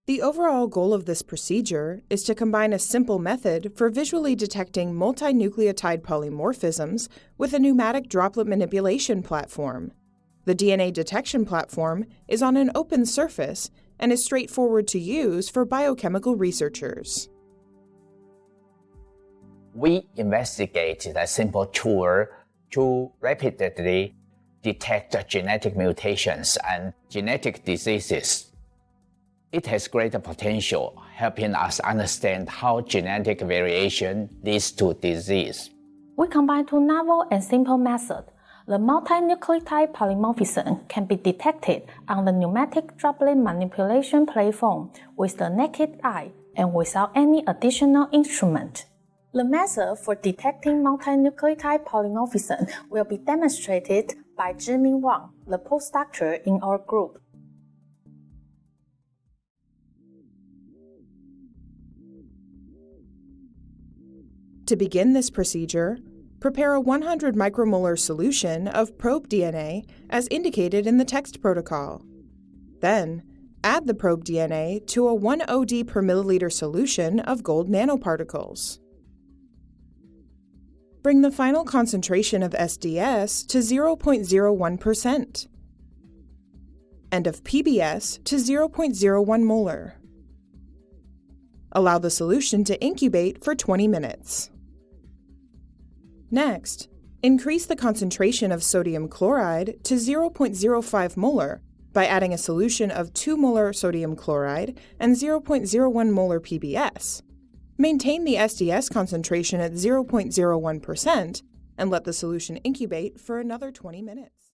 The overall goal of this procedure is to combine a simple method for visually detecting multi-nucleotide polymorphisms with a pneumatic droplet manipulation platform. The DNA detection platform is on an open surface and is straightforward to use for biochemical researchers. We investigated a simple tool to rapidly detect genetic mutations and genetic diseases. It has greater potential, helping us understand how genetic variation leads to disease. We combine two novel and simple methods. The multi-nucleotide polymorphism can be detected on the pneumatic droplet manipulation platform with the naked eye and without any additional instrument. The method for detecting multi-nucleotide polymorphism will be demonstrated by Tzu-Ming Wang, the postdoctor in our group. To begin this procedure, prepare a 100 micromolar solution of probe DNA as indicated in the text protocol. Then, add the probe DNA to a 1 OD per milliliter solution of gold nanoparticles. Bring the final concentration of SDS to 0.01% and of PBS to 0.01 molar. Allow the solution to incubate for 20 minutes. Next, increase the concentration of sodium chloride to 0.05 molar by adding a solution of 2 molar sodium chloride and 0.01 molar PBS. Maintain the SDS concentration at 0.01% and let the solution incubate for another 20 minutes.